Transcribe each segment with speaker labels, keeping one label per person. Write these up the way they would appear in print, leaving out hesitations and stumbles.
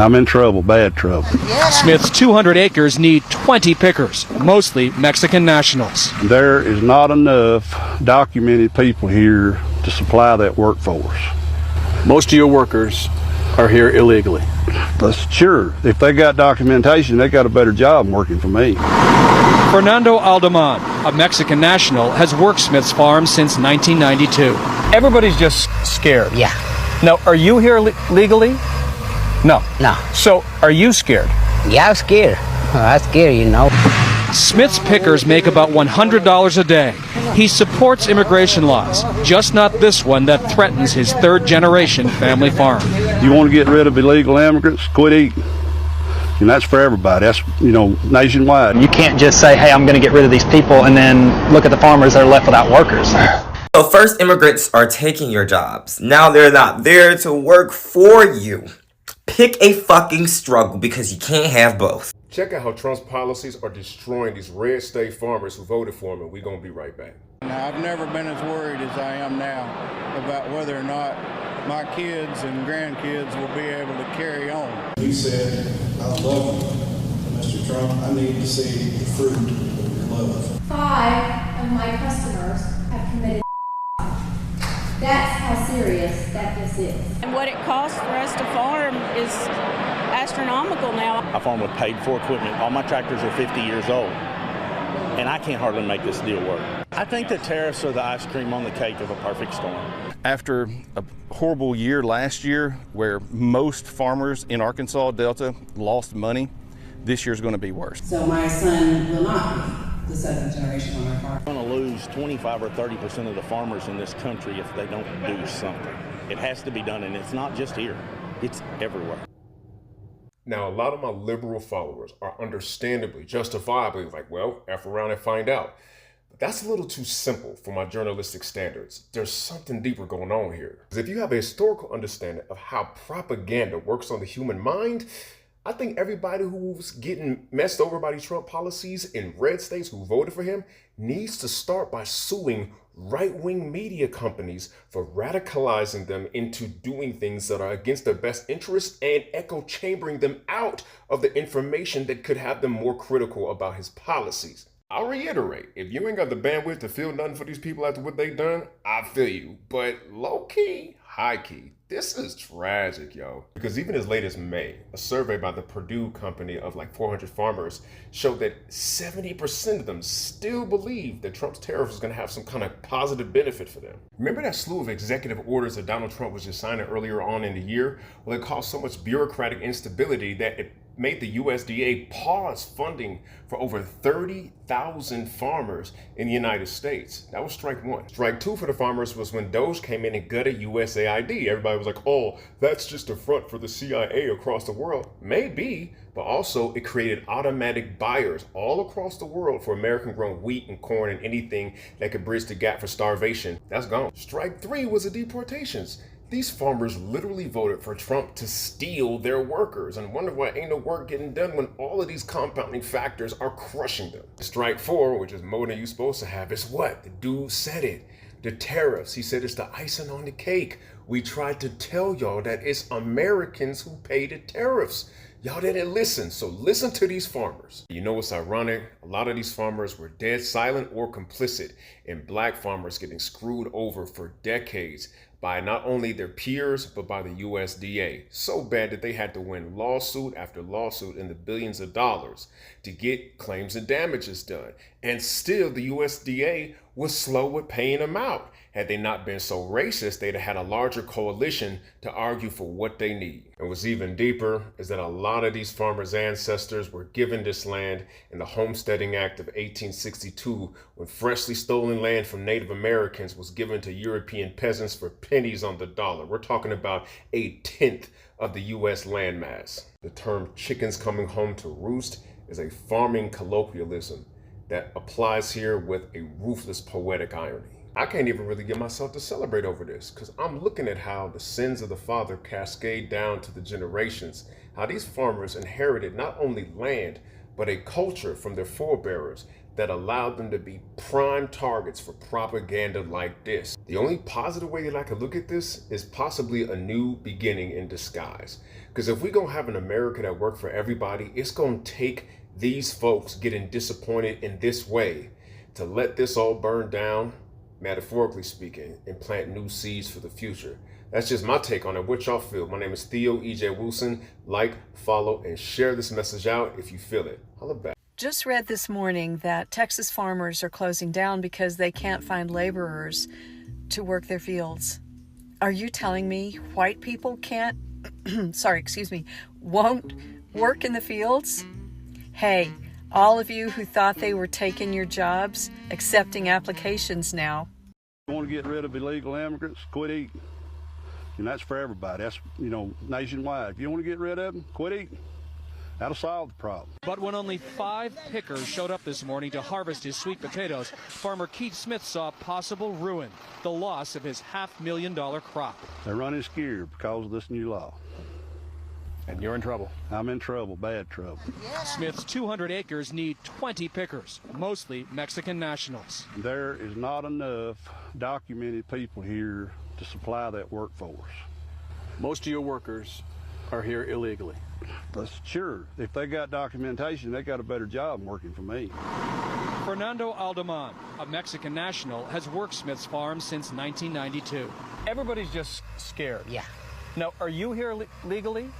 Speaker 1: I'm in trouble, bad trouble.
Speaker 2: Smith's 200 acres need 20 pickers, mostly Mexican nationals.
Speaker 1: There is not enough documented people here to supply that workforce.
Speaker 3: Most of your workers are here illegally.
Speaker 1: But sure, if they got documentation, they got a better job than working for me.
Speaker 2: Fernando Aldeman, a Mexican national, has worked Smith's farm since 1992.
Speaker 3: Everybody's just scared.
Speaker 4: Yeah.
Speaker 3: Now, are you here legally? No.
Speaker 4: No.
Speaker 3: So, are you scared?
Speaker 4: Yeah, I'm scared. I'm scared, you know.
Speaker 2: Smith's pickers make about $100 a day. He supports immigration laws, just not this one that threatens his third-generation family farm.
Speaker 1: You want to get rid of illegal immigrants, quit eating. And that's for everybody. That's, nationwide.
Speaker 5: You can't just say, hey, I'm going to get rid of these people, and then look at the farmers that are left without workers.
Speaker 6: So first, immigrants are taking your jobs. Now they're not there to work for you. Pick a fucking struggle because you can't have both.
Speaker 7: Check out how Trump's policies are destroying these red state farmers who voted for him, and we're going to be right back.
Speaker 8: Now, I've never been as worried as I am now about whether or not my kids and grandkids will be able to carry on.
Speaker 9: He said, I love you, Mr. Trump. I need to see the fruit of your love.
Speaker 10: 5 of my customers have committed. That's how serious that this is.
Speaker 11: And what it costs for us to farm is astronomical now.
Speaker 12: I farm with paid-for equipment. All my tractors are 50 years old, and I can't hardly make this deal work. I think the tariffs are the ice cream on the cake of a perfect storm.
Speaker 13: After a horrible year last year where most farmers in Arkansas Delta lost money, this year's going to be worse.
Speaker 14: So my son will not be the seventh generation on our farm.
Speaker 12: We're going to lose 25 or 30% of the farmers in this country if they don't do something. It has to be done, and it's not just here. It's everywhere.
Speaker 7: Now, a lot of my liberal followers are understandably, justifiably like, well, F around and find out. But that's a little too simple for my journalistic standards. There's something deeper going on here. Because if you have a historical understanding of how propaganda works on the human mind, I think everybody who's getting messed over by these Trump policies in red states who voted for him needs to start by suing right-wing media companies for radicalizing them into doing things that are against their best interests and echo chambering them out of the information that could have them more critical about his policies. I'll reiterate, if you ain't got the bandwidth to feel nothing for these people after what they done, I feel you. But low-key, high-key, this is tragic, yo. Because even as late as May, a survey by the Purdue company of like 400 farmers showed that 70% of them still believe that Trump's tariff is going to have some kind of positive benefit for them. Remember that slew of executive orders that Donald Trump was just signing earlier on in the year? Well, it caused so much bureaucratic instability that it made the USDA pause funding for over 30,000 farmers in the United States. That was strike one. Strike two for the farmers was when Doge came in and gutted USAID. Everybody was like, oh, that's just a front for the CIA across the world. Maybe, but also it created automatic buyers all across the world for American-grown wheat and corn and anything that could bridge the gap for starvation. That's gone. Strike three was the deportations. These farmers literally voted for Trump to steal their workers and wonder why ain't no work getting done when all of these compounding factors are crushing them. Strike four, which is more than you're supposed to have, is what? The dude said it. The tariffs. He said it's the icing on the cake. We tried to tell y'all that it's Americans who pay the tariffs. Y'all didn't listen, so listen to these farmers. You know what's ironic? A lot of these farmers were dead silent or complicit in black farmers getting screwed over for decades by not only their peers, but by the USDA. So bad that they had to win lawsuit after lawsuit in the billions of dollars to get claims and damages done. And still the USDA was slow with paying them out. Had they not been so racist, they'd have had a larger coalition to argue for what they need. And what's even deeper is that a lot of these farmers' ancestors were given this land in the Homesteading Act of 1862, when freshly stolen land from Native Americans was given to European peasants for pennies on the dollar. We're talking about 1/10 of the US landmass. The term chickens coming home to roost is a farming colloquialism that applies here with a ruthless poetic irony. I can't even really get myself to celebrate over this because I'm looking at how the sins of the father cascade down to the generations, how these farmers inherited not only land, but a culture from their forebearers that allowed them to be prime targets for propaganda like this. The only positive way that I could look at this is possibly a new beginning in disguise. Because if we're gonna have an America that works for everybody, it's gonna take these folks getting disappointed in this way to let this all burn down, metaphorically speaking, and plant new seeds for the future. That's just my take on it. What y'all feel? My name is Theo E.J. Wilson. Like, follow, and share this message out if you feel it. Holla back.
Speaker 15: Just read this morning that Texas farmers are closing down because they can't find laborers to work their fields. Are you telling me white people can't, won't work in the fields? Hey, all of you who thought they were taking your jobs, accepting applications now.
Speaker 1: You want to get rid of illegal immigrants, quit eating. And that's for everybody. That's, nationwide. If you want to get rid of them, quit eating. That'll solve the problem.
Speaker 2: But when only 5 pickers showed up this morning to harvest his sweet potatoes, farmer Keith Smith saw possible ruin, the loss of his $500,000 crop.
Speaker 1: They're running scared because of this new law.
Speaker 3: And you're in trouble.
Speaker 1: I'm in trouble, bad trouble.
Speaker 2: Smith's 200 acres need 20 pickers, mostly Mexican nationals.
Speaker 1: There is not enough documented people here to supply that workforce.
Speaker 3: Most of your workers are here illegally.
Speaker 1: That's sure. If they got documentation, they got a better job than working for me.
Speaker 2: Fernando Aldeman, a Mexican national, has worked Smith's farm since 1992.
Speaker 16: Everybody's just scared.
Speaker 4: Yeah.
Speaker 16: Now, are you here legally?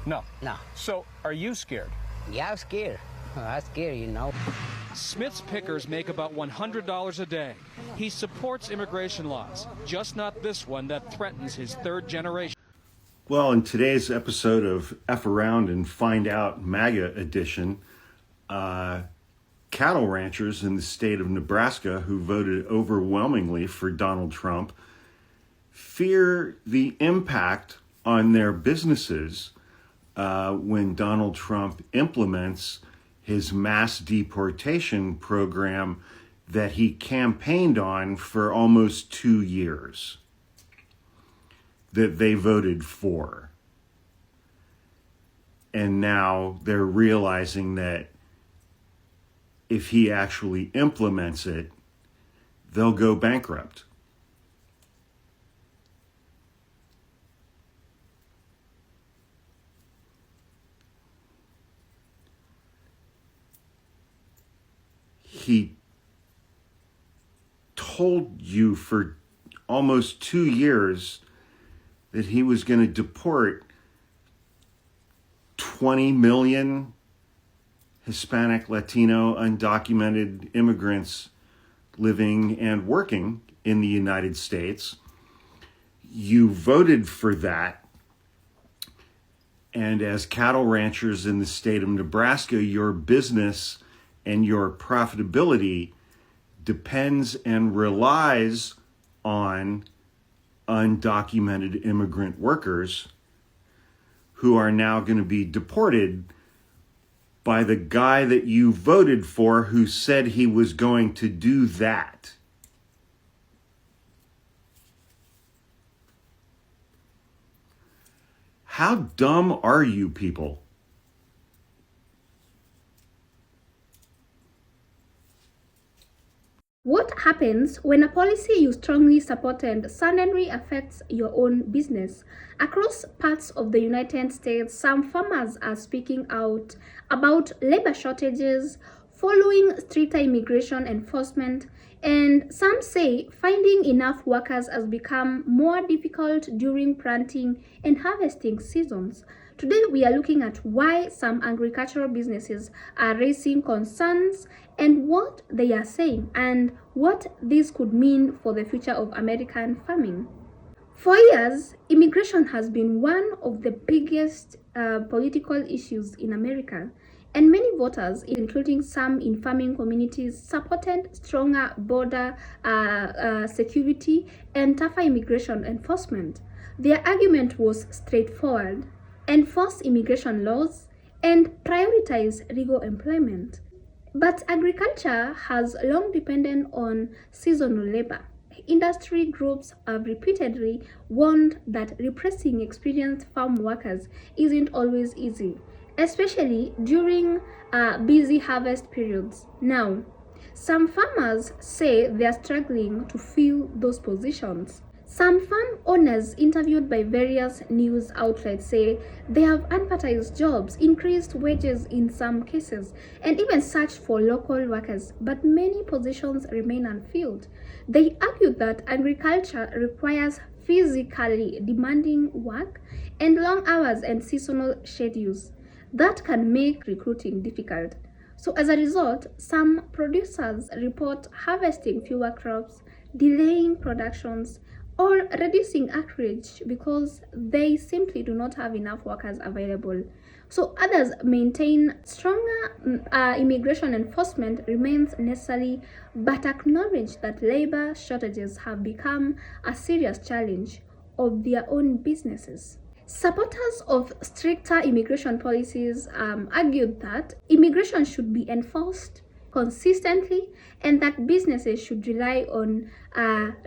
Speaker 16: No.
Speaker 4: No.
Speaker 16: So, are you scared?
Speaker 4: Yeah, I'm scared. I'm scared,
Speaker 2: Smith's pickers make about $100 a day. He supports immigration laws, just not this one that threatens his 3rd generation.
Speaker 17: Well, in today's episode of F Around and Find Out MAGA edition, cattle ranchers in the state of Nebraska who voted overwhelmingly for Donald Trump fear the impact on their businesses when Donald Trump implements his mass deportation program that he campaigned on for almost 2 years, that they voted for. And now they're realizing that if he actually implements it, they'll go bankrupt. He told you for almost 2 years that he was going to deport 20 million Hispanic, Latino, undocumented immigrants living and working in the United States. You voted for that. And as cattle ranchers in the state of Nebraska, your business and your profitability depends and relies on undocumented immigrant workers who are now going to be deported by the guy that you voted for who said he was going to do that. How dumb are you people?
Speaker 18: What happens when a policy you strongly supported suddenly affects your own business? Across parts of the United States, some farmers are speaking out about labor shortages following stricter immigration enforcement, and some say finding enough workers has become more difficult during planting and harvesting seasons. Today, we are looking at why some agricultural businesses are raising concerns and what they are saying and what this could mean for the future of American farming. For years, immigration has been one of the biggest political issues in America, and many voters, including some in farming communities, supported stronger border security and tougher immigration enforcement. Their argument was straightforward: enforce immigration laws and prioritize legal employment. But agriculture has long depended on seasonal labor. Industry groups have repeatedly warned that repressing experienced farm workers isn't always easy, especially during busy harvest periods. Now, some farmers say they are struggling to fill those positions. Some farm owners interviewed by various news outlets say they have advertised jobs, increased wages in some cases, and even searched for local workers, but many positions remain unfilled. They argued that agriculture requires physically demanding work and long hours and seasonal schedules that can make recruiting difficult. So as a result, some producers report harvesting fewer crops, delaying productions, or reducing acreage because they simply do not have enough workers available. So others maintain stronger immigration enforcement remains necessary, but acknowledge that labor shortages have become a serious challenge of their own businesses. Supporters of stricter immigration policies argued that immigration should be enforced consistently and that businesses should rely on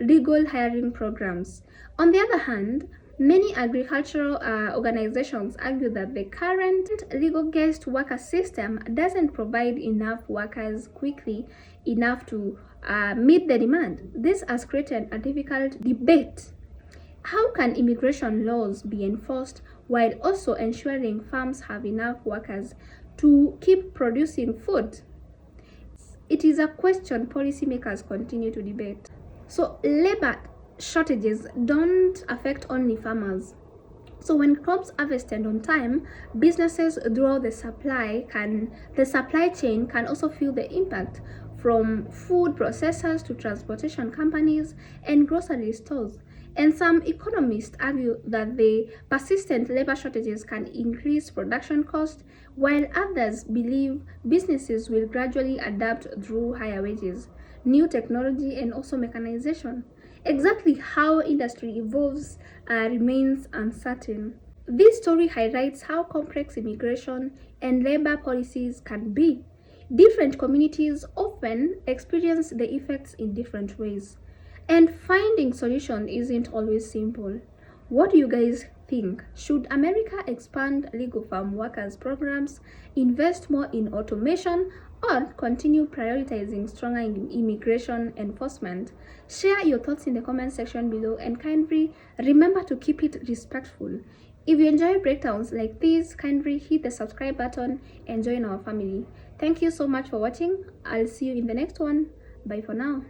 Speaker 18: legal hiring programs. On the other hand, many agricultural organizations argue that the current legal guest worker system doesn't provide enough workers quickly enough to meet the demand. This has created a difficult debate. How can immigration laws be enforced while also ensuring farms have enough workers to keep producing food? It is a question policymakers continue to debate. So labor shortages don't affect only farmers. So when crops harvested on time, businesses throughout the supply chain can also feel the impact, from food processors to transportation companies and grocery stores. And some economists argue that the persistent labor shortages can increase production costs, while others believe businesses will gradually adapt through higher wages, new technology, and also mechanization. Exactly how industry evolves remains uncertain. This story highlights how complex immigration and labor policies can be. Different communities often experience the effects in different ways, and finding solution isn't always simple. What do you guys think? Should America expand legal farm workers programs, invest more in automation, or continue prioritizing stronger immigration enforcement? Share your thoughts in the comment section below, and kindly remember to keep it respectful. If you enjoy breakdowns like these, kindly hit the subscribe button and join our family. Thank you so much for watching. I'll see you in the next one. Bye for now.